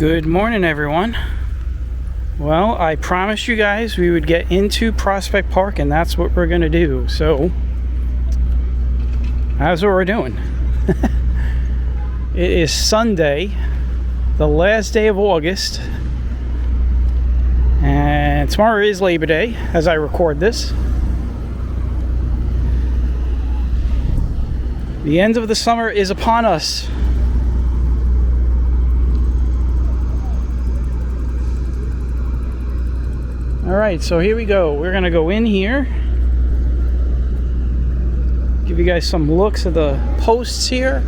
Good morning, everyone. Well, I promised you guys we would get into Prospect Park, and that's what we're gonna do. So that's what we're doing. It is Sunday, the last day of August, and tomorrow is Labor Day as I record this. The end of the summer is upon us. Alright, so here we go. We're gonna go in here, give you guys some looks at the posts here.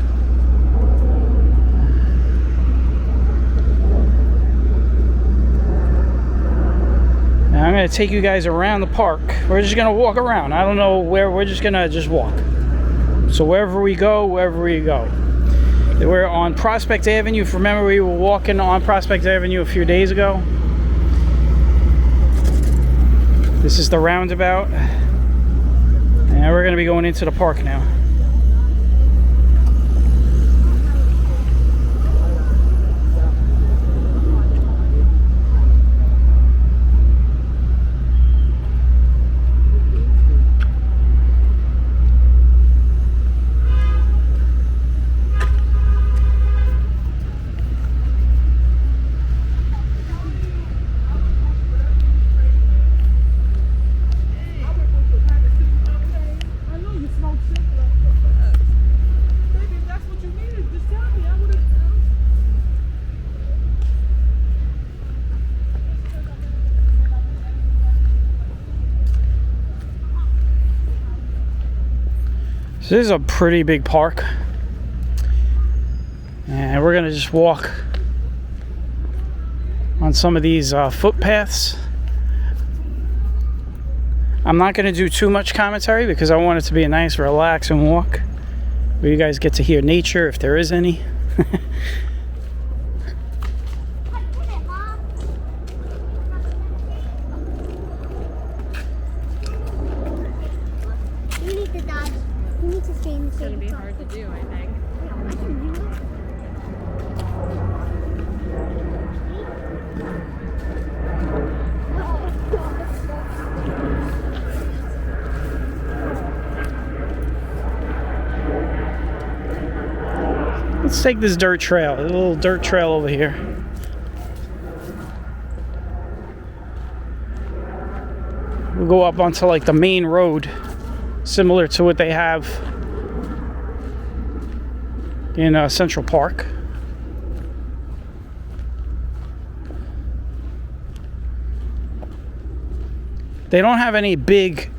And I'm gonna take you guys around the park. We're just gonna walk around. I don't know where, we're just gonna walk. So wherever we go. We're on Prospect Avenue. If you remember, we were walking on Prospect Avenue a few days ago. This is the roundabout, and we're going to be going into the park now. So this is a pretty big park, and we're gonna just walk on some of these footpaths. I'm not gonna do too much commentary because I want it to be a nice relaxing walk where you guys get to hear nature if there is any. It's going to be hard to do, I think. Let's take this dirt trail, a little dirt trail over here. We'll go up onto like the main road, similar to what they have in Central Park. They don't have any big,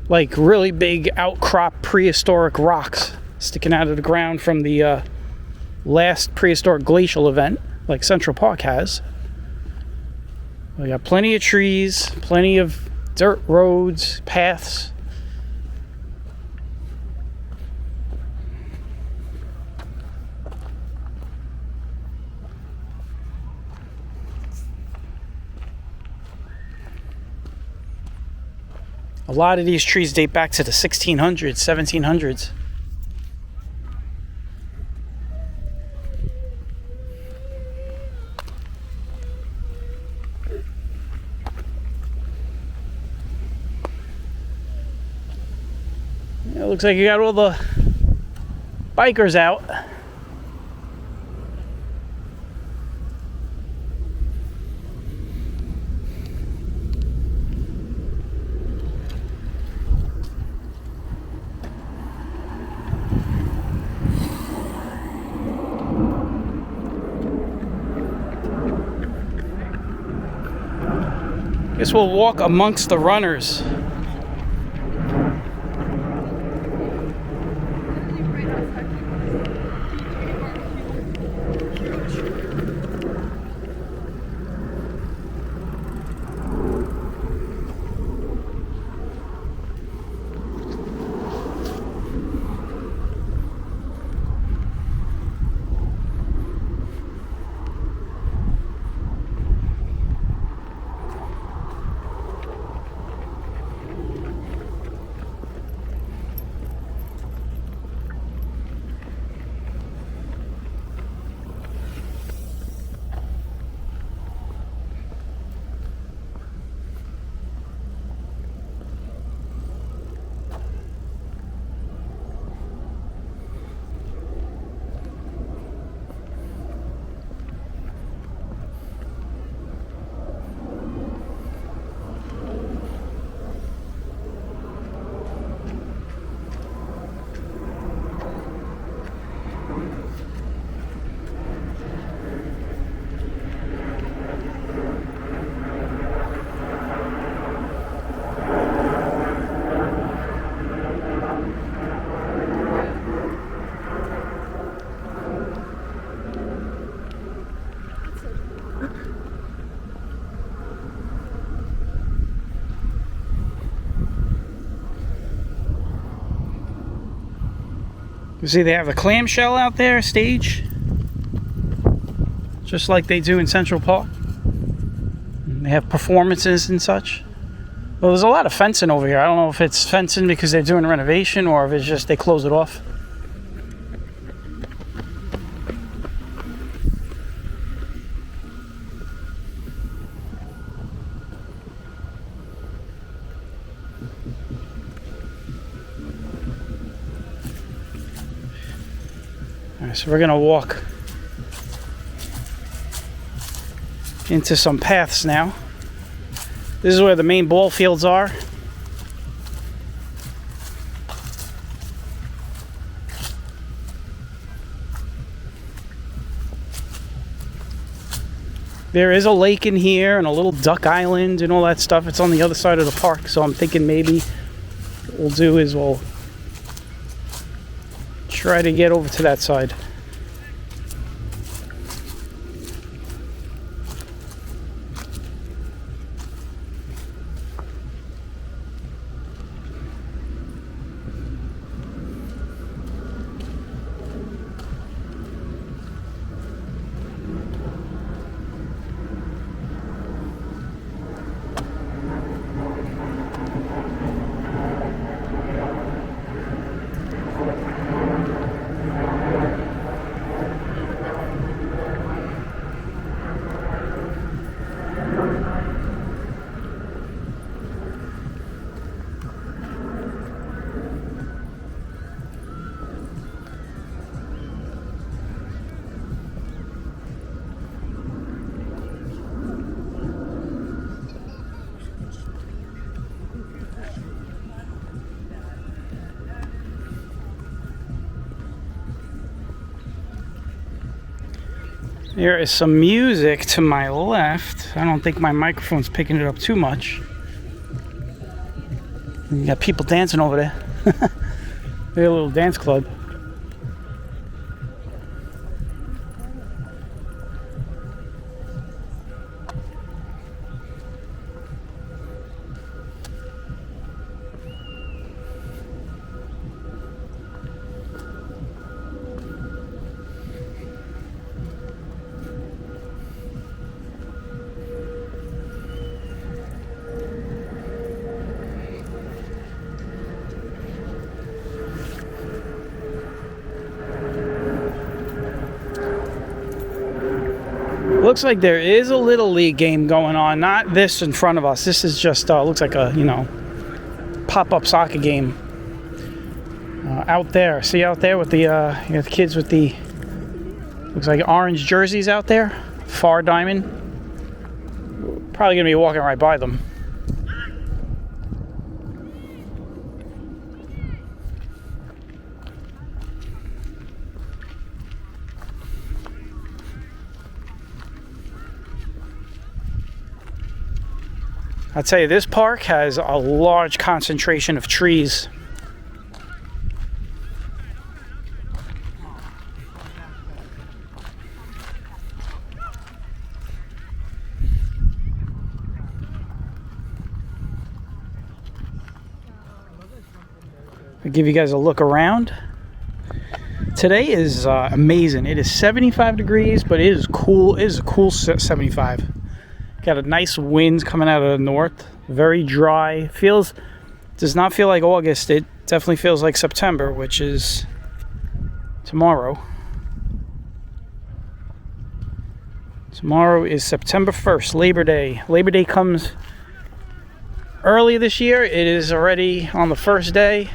like really big outcrop prehistoric rocks sticking out of the ground from the last prehistoric glacial event like Central Park has. We got plenty of trees, plenty of dirt roads, paths. A lot of these trees date back to the 1600s, 1700s. It looks like you got all the bikers out. Guess we'll walk amongst the runners. You see they have a clamshell out there, stage. Just like they do in Central Park. They have performances and such. Well, there's a lot of fencing over here. I don't know if it's fencing because they're doing a renovation or if it's just they close it off. All right, so we're gonna walk into some paths now. This is where the main ball fields are. There is a lake in here and a little duck island and all that stuff. It's on the other side of the park, so I'm thinking maybe what we'll do is we'll try to get over to that side. There is some music to my left. I don't think my microphone's picking it up too much. You got people dancing over there. They're a little dance club. Looks like there is a little league game going on. Not this in front of us. This is just looks like a pop-up soccer game out there. See out there with the kids with the looks like orange jerseys out there. Far Diamond. Probably gonna be walking right by them. I'd say this park has a large concentration of trees. I'll give you guys a look around. Today is amazing. It is 75 degrees, but it is cool. It is a cool 75. Got a nice wind coming out of the north. Very dry. Does not feel like August. It definitely feels like September, which is tomorrow. Tomorrow is September 1st, Labor Day. Labor Day comes early this year. It is already on the first day.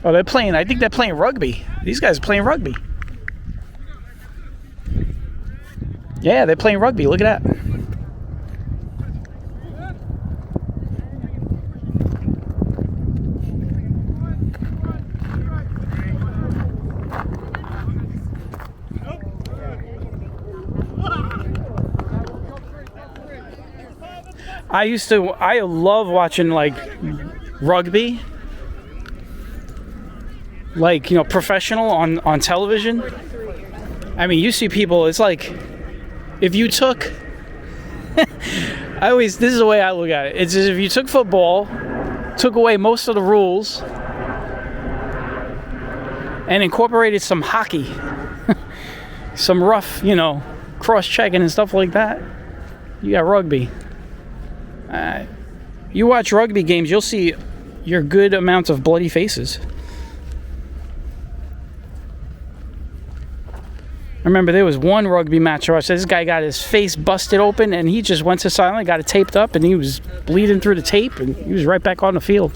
Oh, they're playing. I think they're playing rugby. These guys are playing rugby. Yeah, they're playing rugby. Look at that. I love watching like rugby. Like, professional on television. I mean, you see people, it's like if you took this is the way I look at it. It's as if you took football took away most of the rules and incorporated some hockey, some rough, cross-checking and stuff like that. You got rugby. You watch rugby games, you'll see your good amounts of bloody faces. I remember there was one rugby match where I said this guy got his face busted open and he just went to silent, got it taped up, and he was bleeding through the tape and he was right back on the field.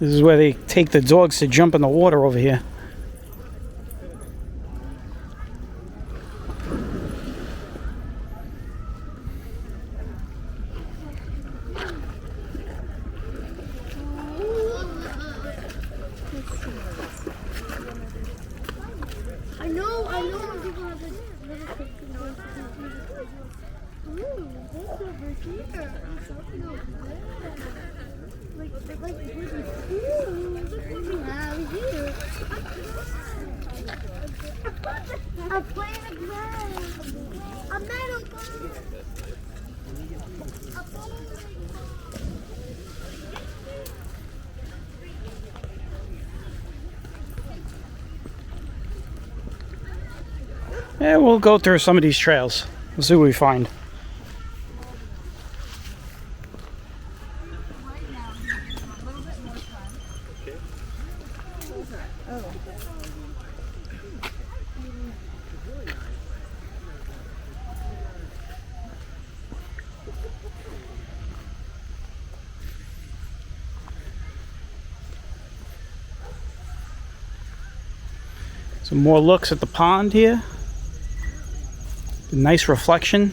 This is where they take the dogs to jump in the water over here. I know when people have this little thing. Ooh, that's over here. Something over there. Like really cool. Look what we have here. A plane of grass. A metal ball. A bowling ball. Yeah, we'll go through some of these trails. We'll see what we find. Some more looks at the pond here. A nice reflection.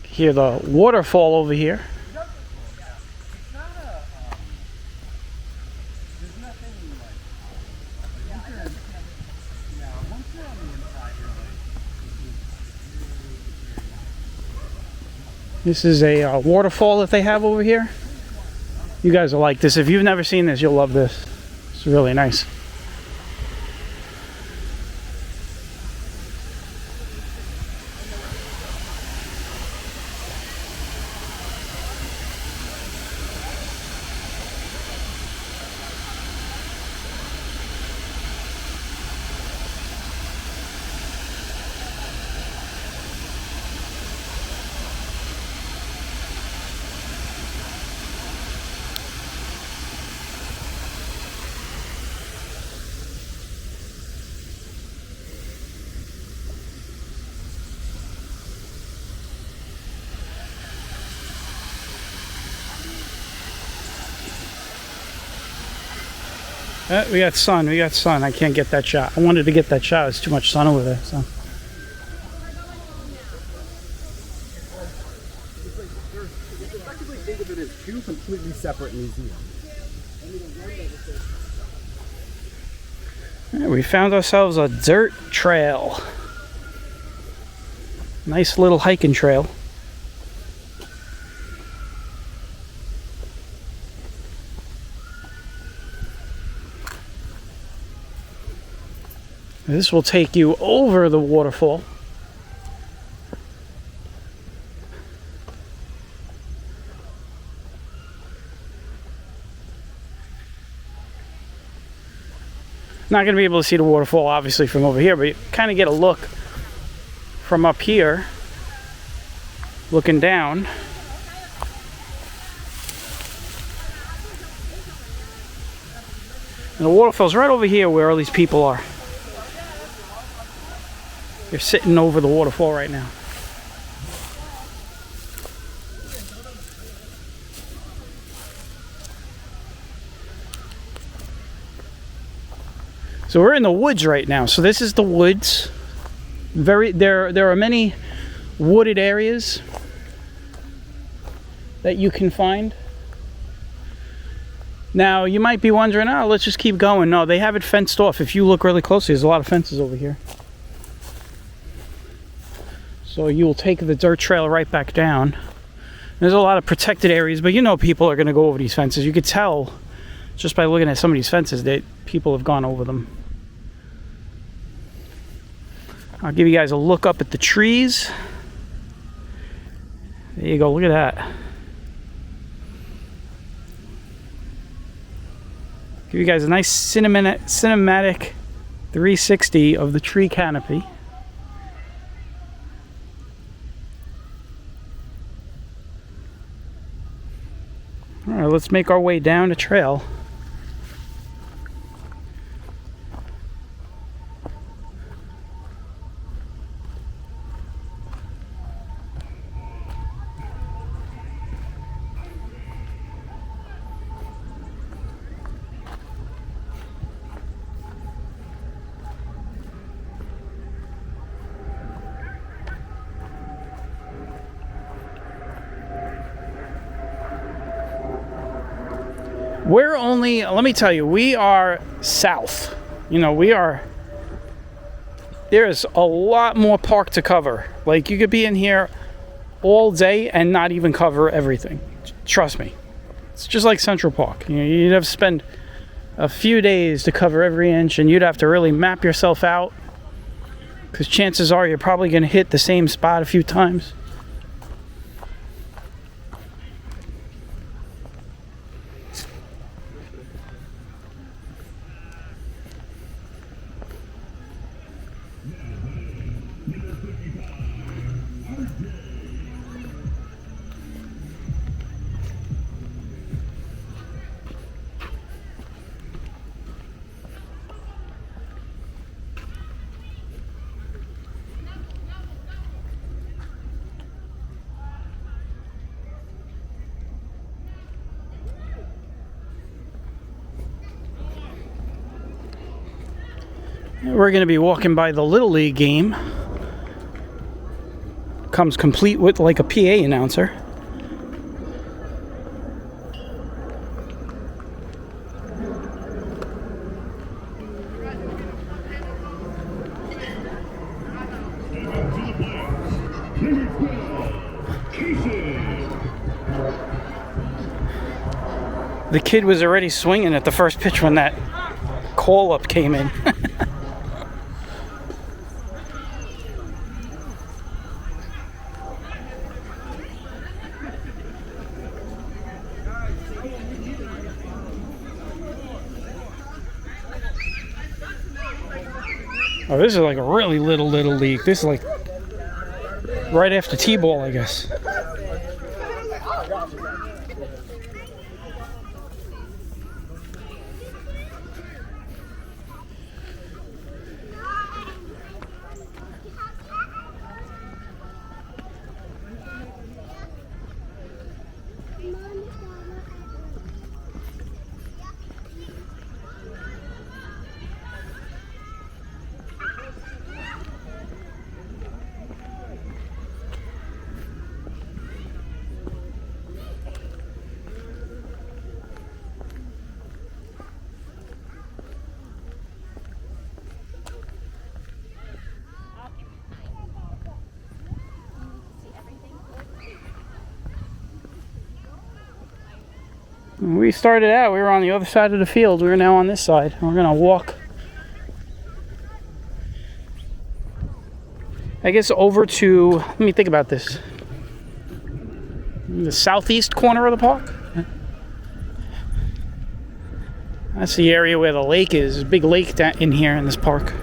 Hear the waterfall over here. This is a waterfall that they have over here. You guys will like this. If you've never seen this, you'll love this. It's really nice. We got sun. I can't get that shot. I wanted to get that shot. It's too much sun over there. So. Effectively think of it as two completely separate museums. Yeah, we found ourselves a dirt trail. Nice little hiking trail. This will take you over the waterfall. Not going to be able to see the waterfall obviously from over here, but you kind of get a look from up here, looking down. And the waterfall's right over here where all these people are. They're sitting over the waterfall right now. So we're in the woods right now. So this is the woods. There are many wooded areas that you can find. Now, you might be wondering, oh, let's just keep going. No, they have it fenced off. If you look really closely, there's a lot of fences over here. So you will take the dirt trail right back down. There's a lot of protected areas, but you know people are going to go over these fences. You could tell just by looking at some of these fences that people have gone over them. I'll give you guys a look up at the trees. There you go, look at that. Give you guys a nice cinematic 360 of the tree canopy. All right, let's make our way down the trail. We're only, let me tell you, we are south. You know, there's a lot more park to cover. Like, you could be in here all day and not even cover everything. Trust me. It's just like Central Park. You know, you'd have to spend a few days to cover every inch, and you'd have to really map yourself out, because chances are you're probably going to hit the same spot a few times. We're going to be walking by the Little League game. Comes complete with like a PA announcer. The kid was already swinging at the first pitch when that call-up came in. Oh, this is like a really little league. This is like right after T-ball, I guess. When we started out, we were on the other side of the field. We're now on this side. We're gonna walk, I guess, over to, let me think about this, the southeast corner of the park. That's the area where the lake is. There's a big lake in here in this park.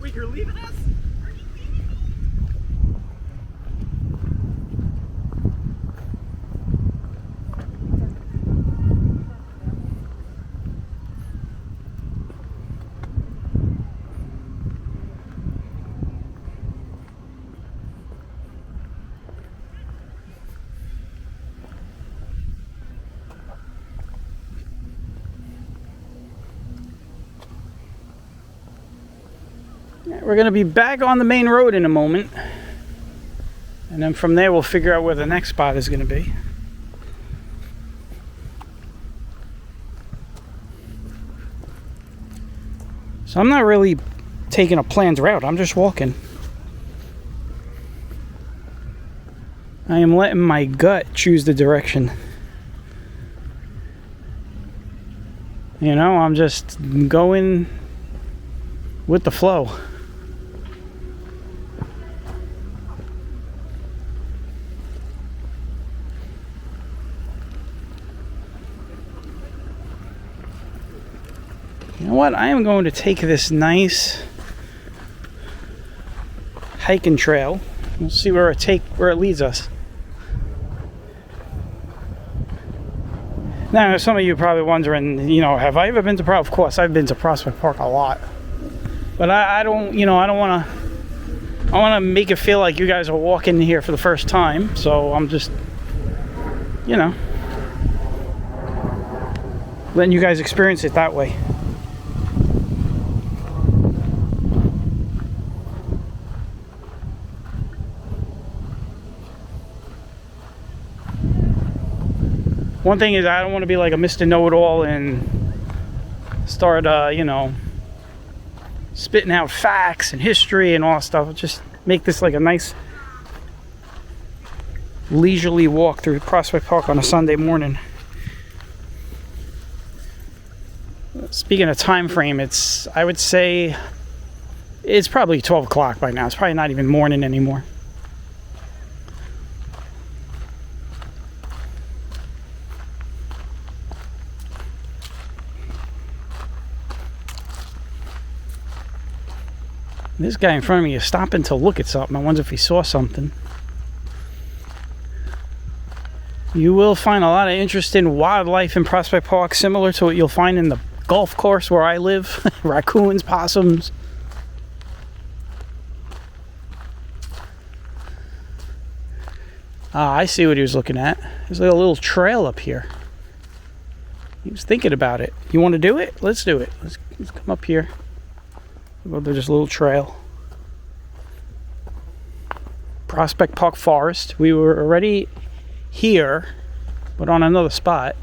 Wait, you're leaving us? Are you leaving me? We're going to be back on the main road in a moment. And then from there, we'll figure out where the next spot is going to be. So I'm not really taking a planned route. I'm just walking. I am letting my gut choose the direction. You know, I'm just going with the flow. You know what? I am going to take this nice hiking trail. We'll see where it leads us. Now, some of you are probably wondering, you know, have I ever been to Prospect? Of course, I've been to Prospect Park a lot. But I don't, you know, I want to make it feel like you guys are walking here for the first time. So I'm just, you know, letting you guys experience it that way. One thing is, I don't want to be like a Mr. Know-It-All and start, you know, spitting out facts and history and all that stuff. Just make this like a nice leisurely walk through Prospect Park on a Sunday morning. Speaking of time frame, I would say it's probably 12 o'clock by now. It's probably not even morning anymore. This guy in front of me is stopping to look at something. I wonder if he saw something. You will find a lot of interesting wildlife in Prospect Park, similar to what you'll find in the golf course where I live. Raccoons, possums. Ah, I see what he was looking at. There's like a little trail up here. He was thinking about it. You want to do it? Let's do it. Let's come up here. Well, there's just a little trail. Prospect Park Forest. We were already here, but on another spot.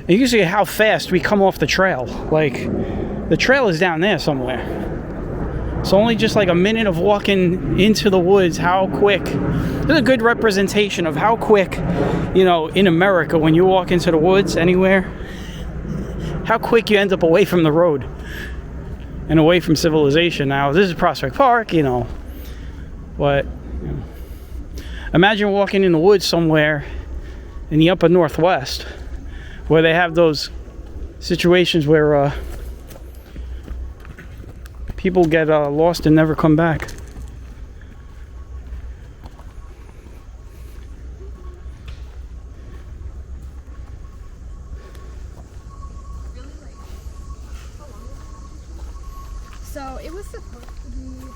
You can see how fast we come off the trail. Like, the trail is down there somewhere. So only just like a minute of walking into the woods, how quick. This is a good representation of how quick, you know, in America, when you walk into the woods anywhere, how quick you end up away from the road and away from civilization. Now, this is Prospect Park, you know, but you know, imagine walking in the woods somewhere in the upper Northwest, where they have those situations where people get lost and never come back. So it was supposed to be.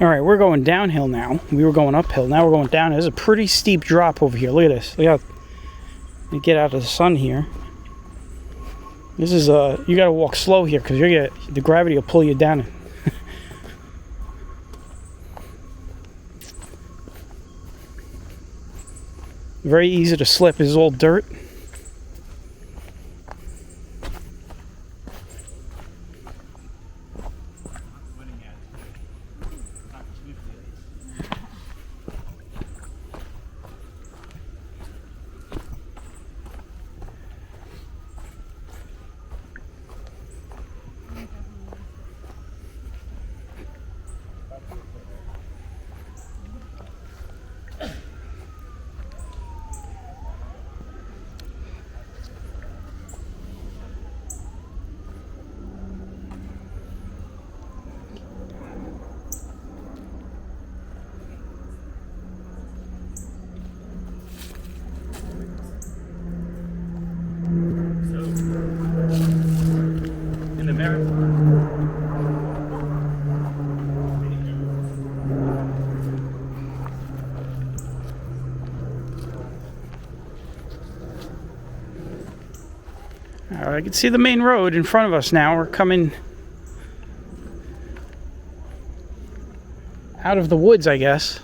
All right, we're going downhill now. We were going uphill. Now we're going down. There's a pretty steep drop over here. Look at this. Look how you get out of the sun here. This is you got to walk slow here because the gravity will pull you down. Very easy to slip. This is all dirt. I can see the main road in front of us now. We're coming out of the woods, I guess.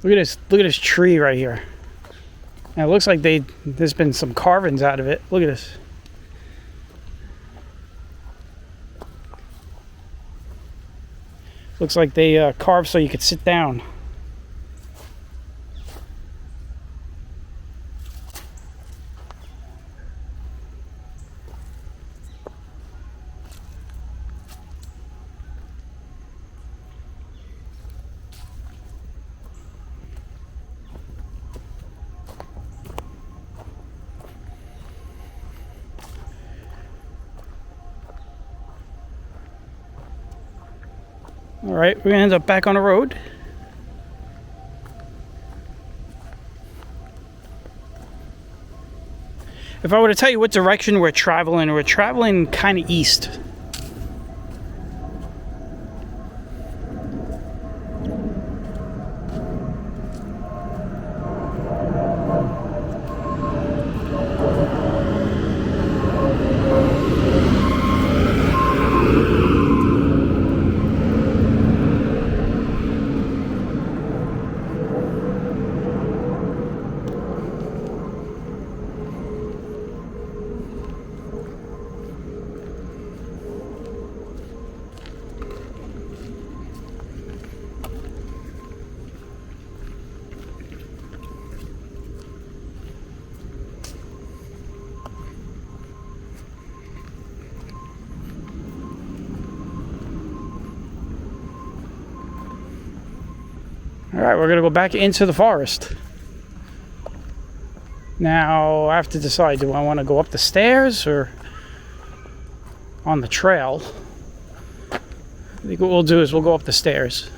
Look at this tree right here. And it looks like there's been some carvings out of it. Look at this. Looks like they carved so you could sit down. All right, we're gonna end up back on the road. If I were to tell you what direction we're traveling kind of east. All right, we're gonna go back into the forest. Now I have to decide, do I want to go up the stairs or on the trail? I think what we'll do is we'll go up the stairs.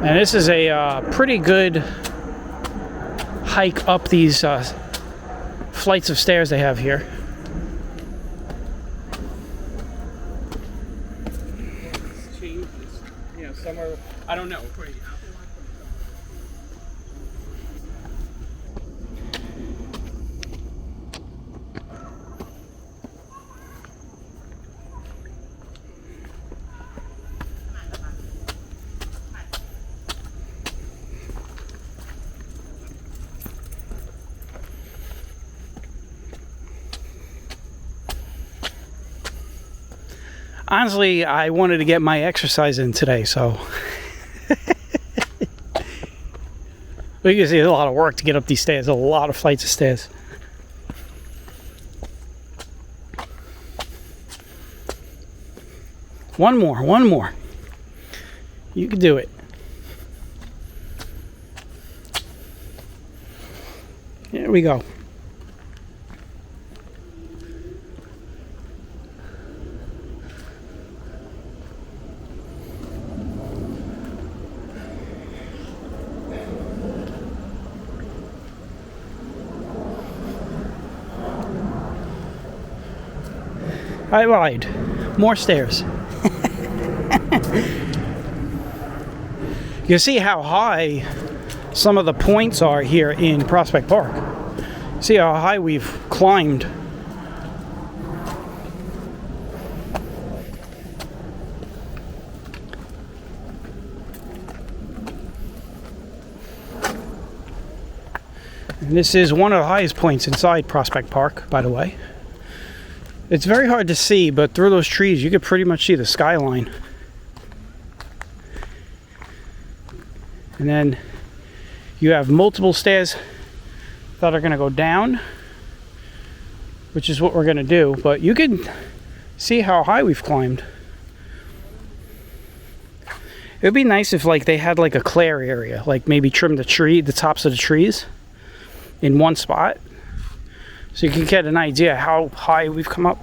And this is a pretty good hike up these flights of stairs they have here. Somewhere, I don't know. Honestly, I wanted to get my exercise in today, so but you can see there's a lot of work to get up these stairs. A lot of flights of stairs. One more. You can do it. Here we go. I lied. More stairs. You see how high some of the points are here in Prospect Park. See how high we've climbed. And this is one of the highest points inside Prospect Park, by the way. It's very hard to see, but through those trees you could pretty much see the skyline. And then you have multiple stairs that are going to go down, which is what we're going to do. But you can see how high we've climbed. It would be nice if like they had like a clear area, like maybe trim the tops of the trees in one spot, so you can get an idea how high we've come up.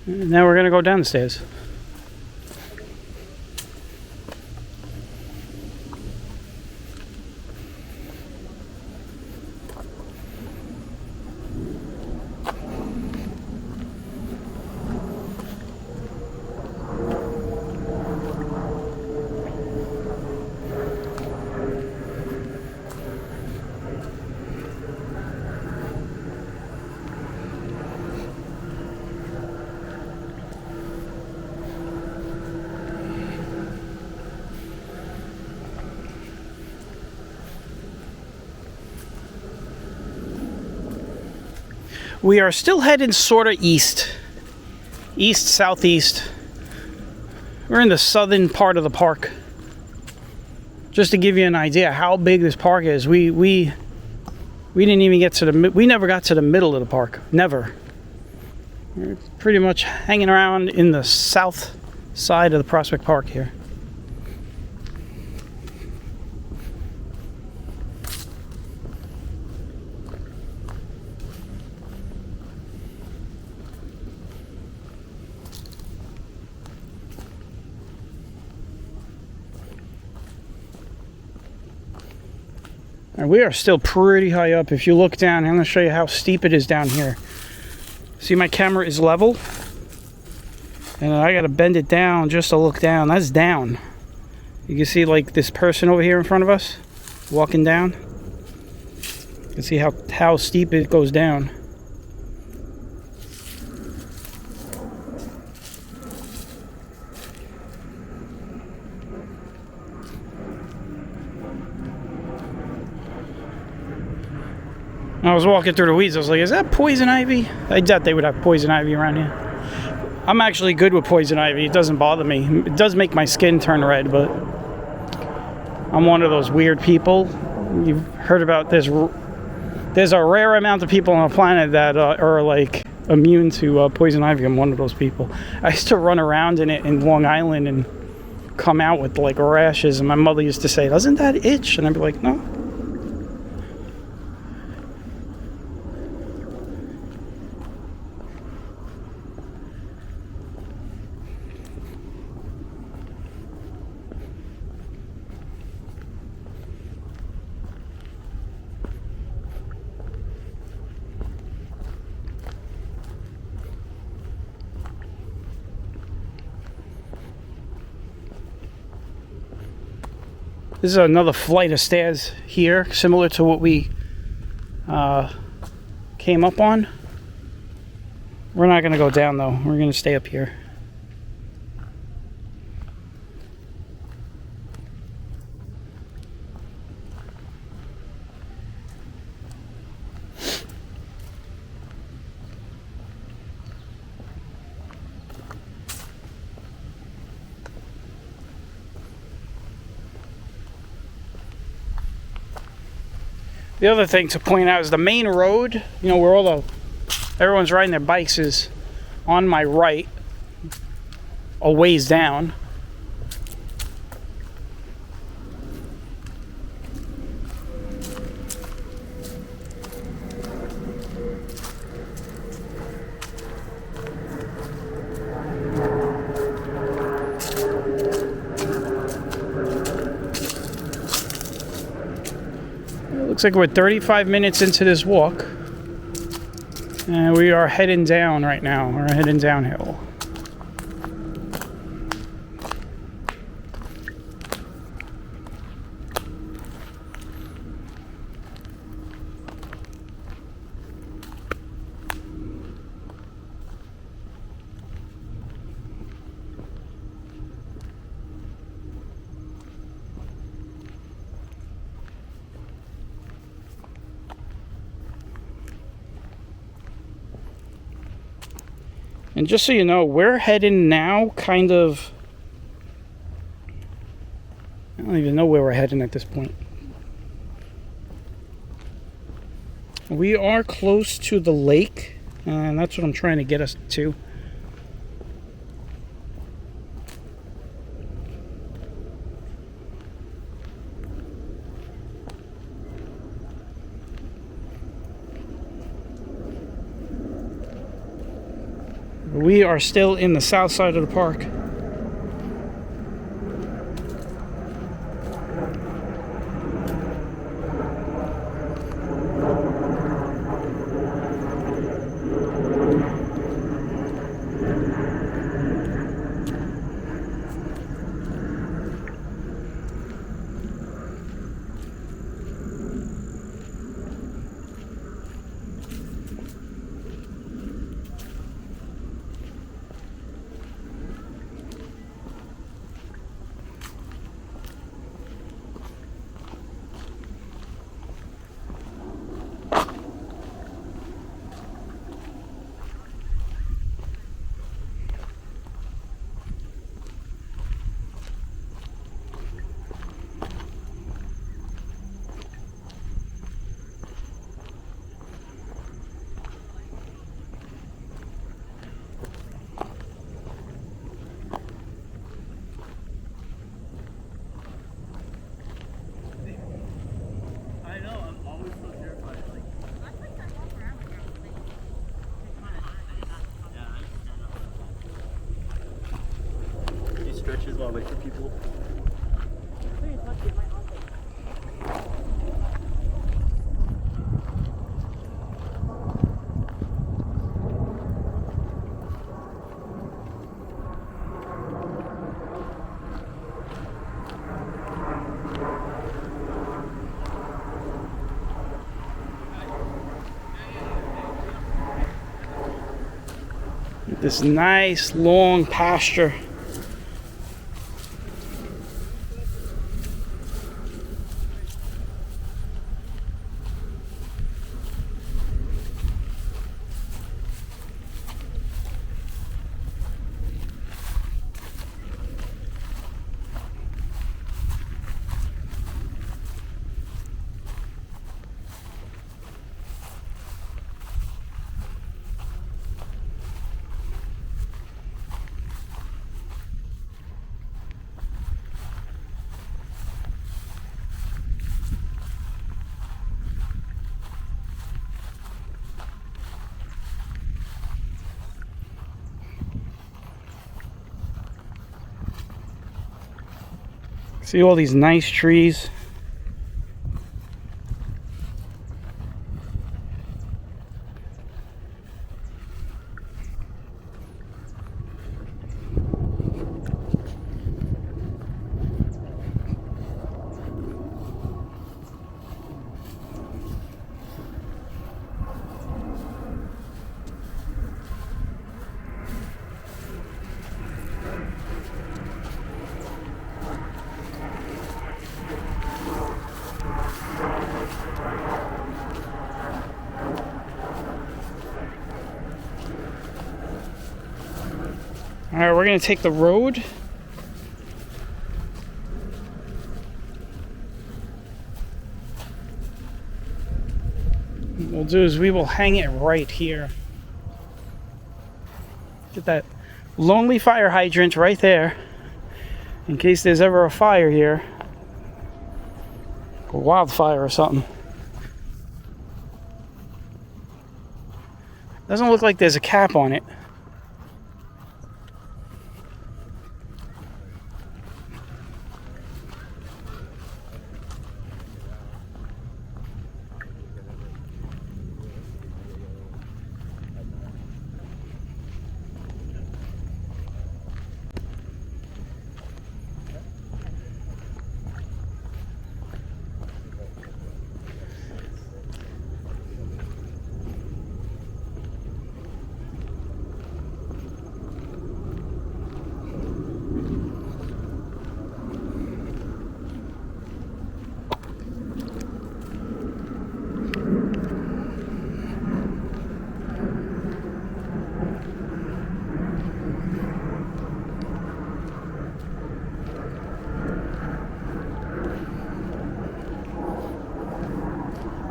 And now we're gonna go down the stairs. We are still heading sort of east, southeast. We're in the southern part of the park. Just to give you an idea how big this park is, we didn't even get to we never got to the middle of the park. Never. We're pretty much hanging around in the south side of the Prospect Park here. And we are still pretty high up. If you look down, I'm going to show you how steep it is down here. See, my camera is level, and I got to bend it down just to look down. That's down. You can see like this person over here in front of us walking down. You can see how steep it goes down. I was walking through the weeds. I was like, is that poison ivy? I doubt they would have poison ivy around here. I'm actually good with poison ivy. It doesn't bother me. It does make my skin turn red, but I'm one of those weird people. You've heard about this. There's a rare amount of people on the planet that are like immune to poison ivy. I'm one of those people. I used to run around in it in Long Island and come out with like rashes, and my mother used to say, doesn't that itch? And I'd be like, no. This is another flight of stairs here, similar to what we came up on. We're not going to go down though. We're going to stay up here. The other thing to point out is the main road, you know, where everyone's riding their bikes, is on my right, a ways down. Looks like we're 35 minutes into this walk, and we are heading down right now. We're heading downhill. And just so you know, we're heading now kind of... I don't even know where we're heading at this point. We are close to the lake, and that's what I'm trying to get us to. We are still in the south side of the park. Stretches while I wait for people. This nice long pasture. See all these nice trees. All right, we're gonna take the road. What we'll do is we will hang it right here. Get that lonely fire hydrant right there in case there's ever a fire here, a wildfire or something. Doesn't look like there's a cap on it.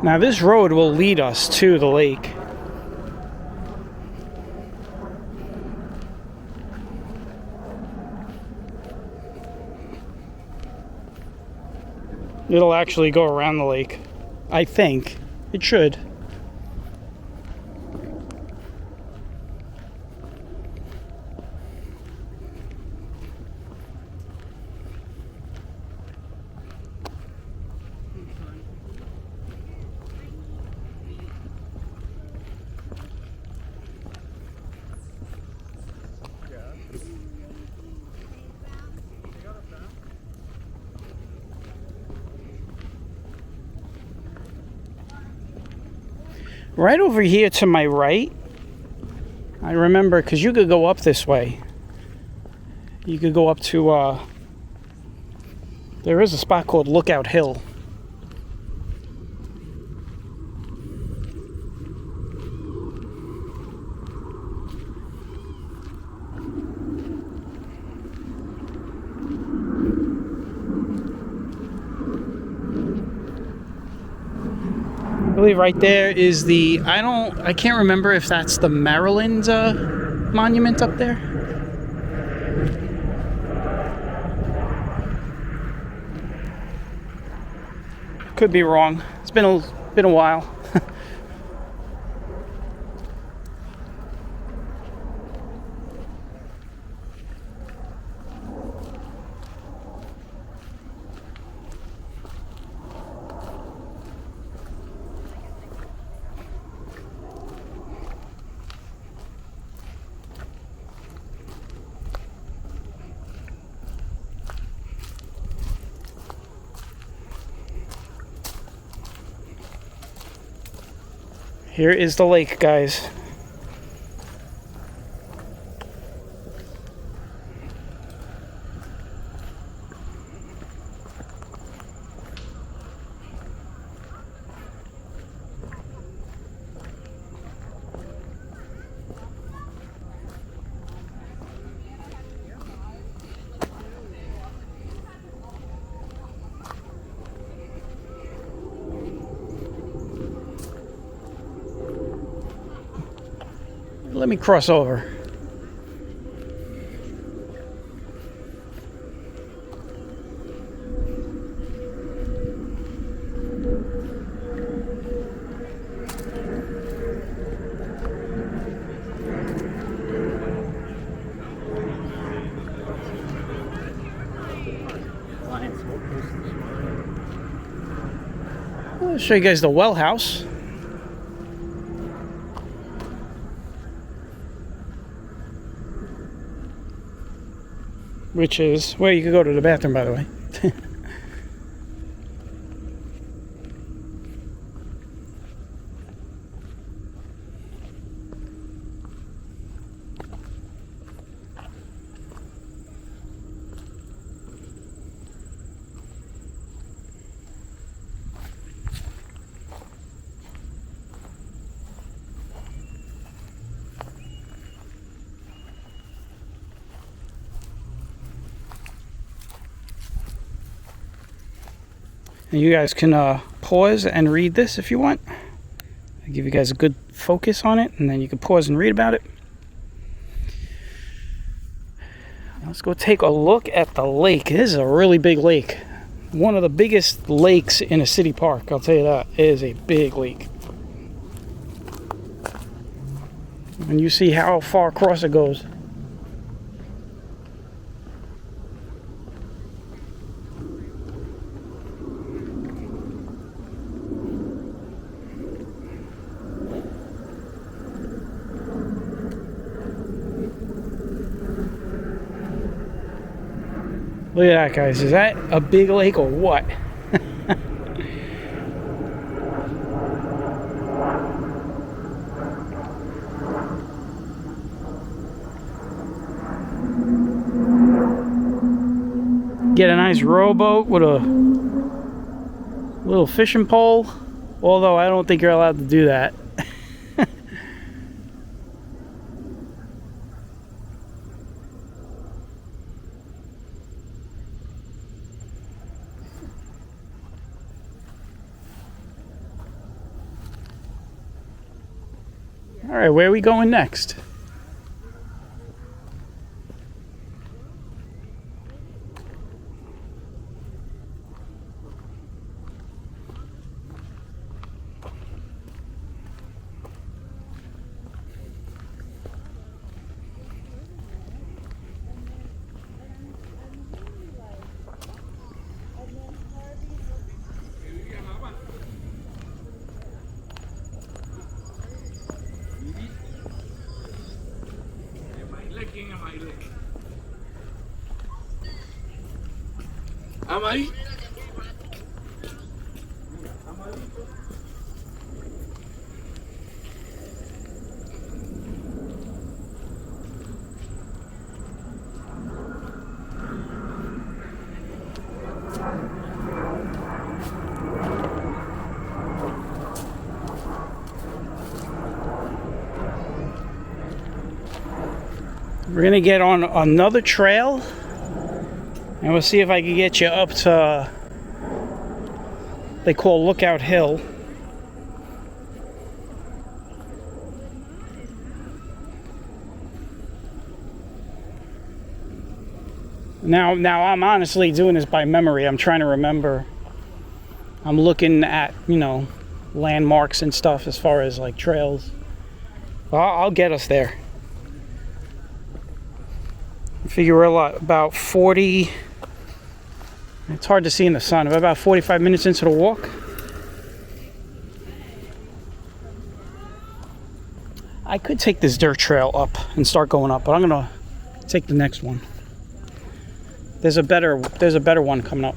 Now this road will lead us to the lake. It'll actually go around the lake. I think. It should. Right over here to my right, I remember, because you could go up this way. You could go up to, there is a spot called Lookout Hill. I believe right there is the, I can't remember if that's the Maryland monument up there. Could be wrong. It's been a while. Here is the lake, guys. Let me cross over. I'll show you guys the well house. Which is where you could go to the bathroom, by the way. And you guys can pause and read this if you want. I'll give you guys a good focus on it, and then you can pause and read about it. Let's go take a look at the lake. This is a really big lake. One of the biggest lakes in a city park, I'll tell you that. It is a big lake. And you see how far across it goes. Look at that, guys. Is that a big lake or what? Get a nice rowboat with a little fishing pole. Although I don't think you're allowed to do that. All right, where are we going next? We're gonna get on another trail, and we'll see if I can get you up to, they call Lookout Hill. Now I'm honestly doing this by memory. I'm trying to remember. I'm looking at, you know, landmarks and stuff as far as like trails. I'll get us there. I figure we're about 40, it's hard to see in the sun, about 45 minutes into the walk. I could take this dirt trail up and start going up, but I'm gonna take the next one. There's a better one coming up.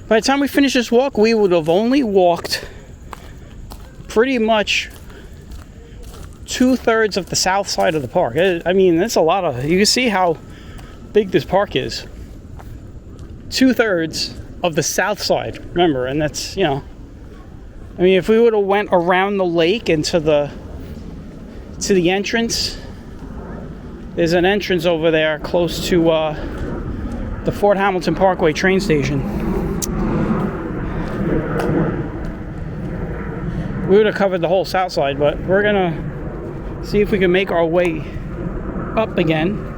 By the time we finish this walk, we would have only walked pretty much 2/3 of the south side of the park. I mean, that's a lot of, you can see how big this park is. 2/3 of the south side, remember, and that's, you know, I mean, if we would have went around the lake and to the entrance, there's an entrance over there close to the Fort Hamilton Parkway train station. We would have covered the whole south side, but we're gonna see if we can make our way up again.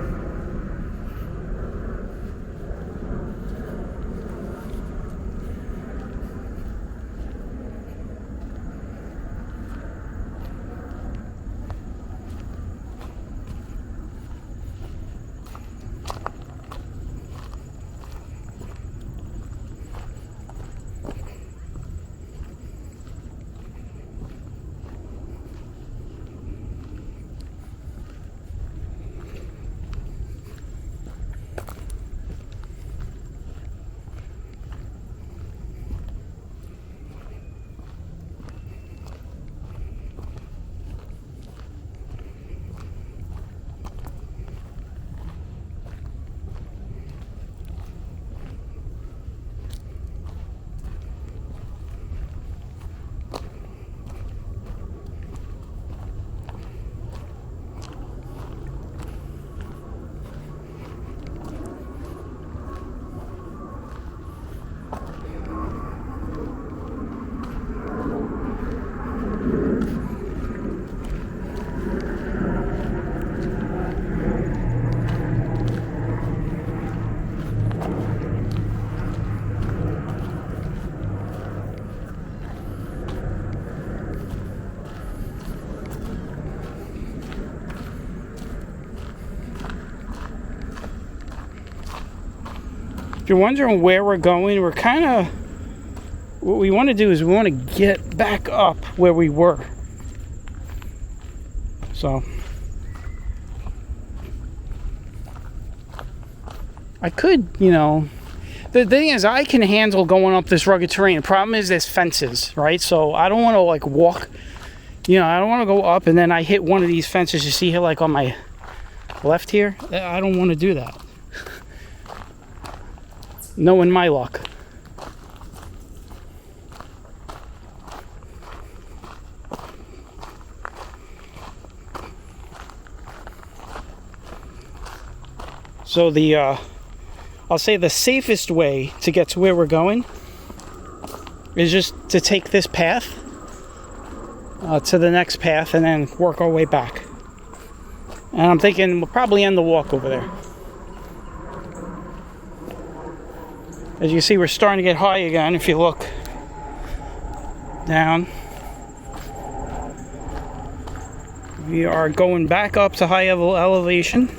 If you're wondering where we're going, we're kind of, what we want to do is we want to get back up where we were. So I could, you know, the thing is I can handle going up this rugged terrain. The problem is there's fences, right? So I don't want to like walk, you know, I don't want to go up and then I hit one of these fences. You see here, like on my left here, I don't want to do that. Knowing my luck. So I'll say the safest way to get to where we're going is just to take this path to the next path and then work our way back. And I'm thinking we'll probably end the walk over there. As you see, we're starting to get high again. If you look down, we are going back up to high elevation.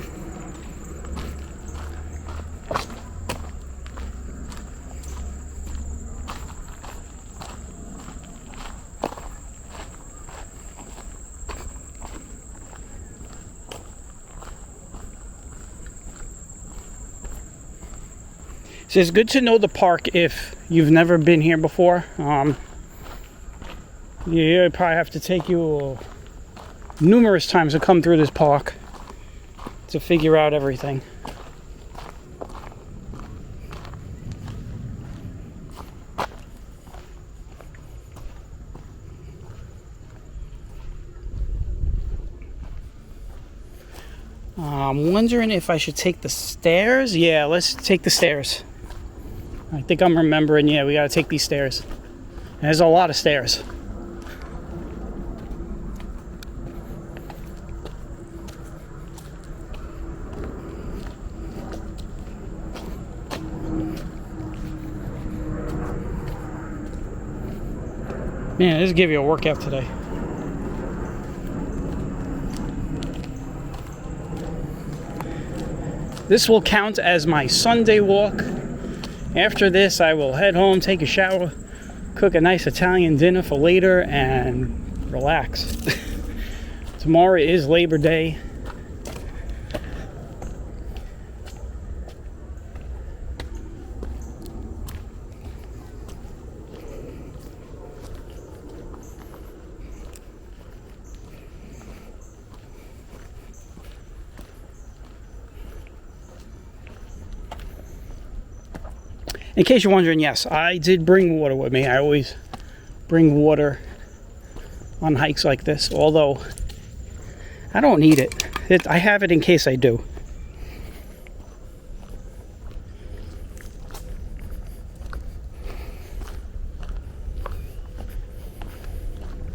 So it's good to know the park if you've never been here before. Yeah, it'd probably have to take you numerous times to come through this park to figure out everything. I'm wondering if I should take the stairs. Yeah, let's take the stairs. I think I'm remembering, yeah, we gotta take these stairs. There's a lot of stairs. Man, this will give you a workout today. This will count as my Sunday walk. After this, I will head home, take a shower, cook a nice Italian dinner for later, and relax. Tomorrow is Labor Day. In case you're wondering, yes, I did bring water with me. I always bring water on hikes like this, although I don't need it. I have it in case I do.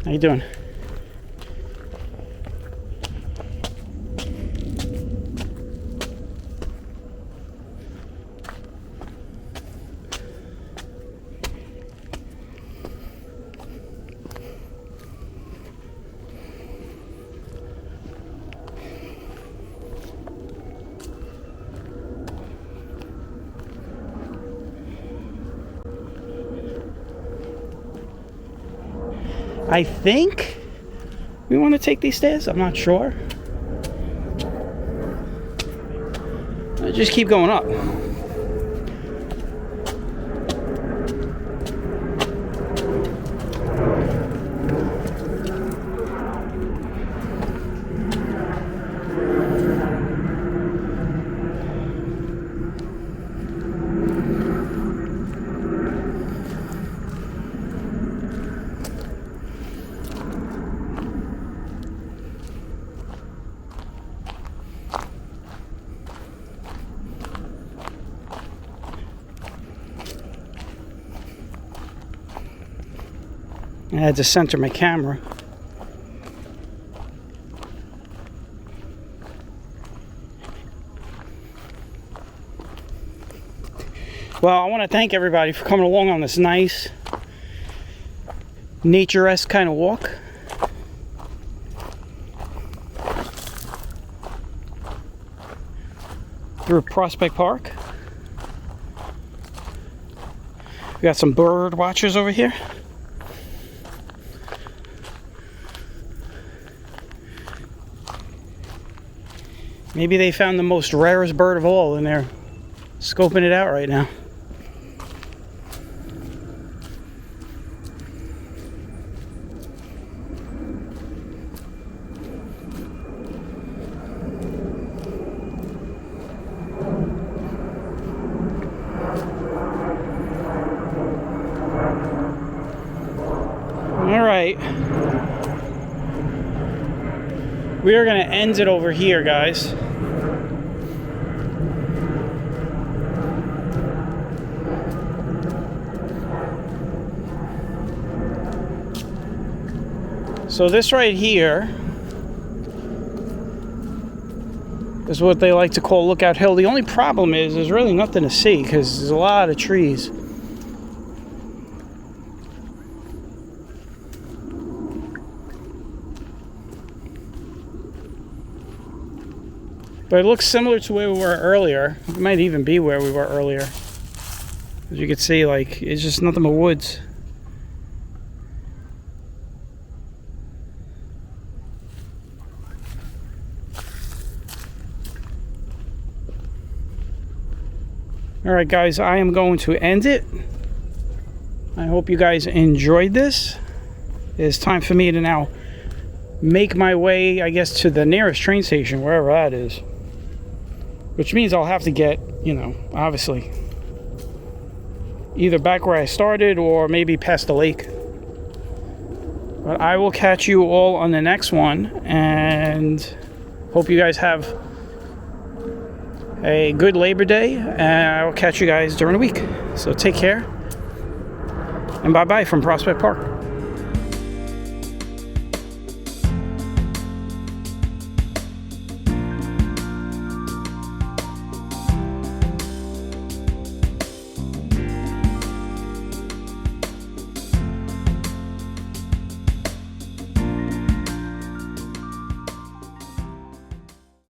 How you doing? I think we want to take these stairs. I'm not sure. Just keep going up. I had to center my camera. Well, I want to thank everybody for coming along on this nice nature-esque kind of walk. Through Prospect Park. We got some bird watchers over here. Maybe they found the most rarest bird of all and they're scoping it out right now. All right. We are going to end it over here, guys. So this right here is what they like to call Lookout Hill. The only problem is there's really nothing to see because there's a lot of trees. But it looks similar to where we were earlier. It might even be where we were earlier. As you can see, like, it's just nothing but woods. Alright guys, I am going to end it. I hope you guys enjoyed this. It's time for me to now make my way, I guess, to the nearest train station, wherever that is. Which means I'll have to get, you know, obviously, either back where I started or maybe past the lake. But I will catch you all on the next one, and hope you guys have a good Labor Day, and I will catch you guys during the week. So take care, and bye-bye from Prospect Park.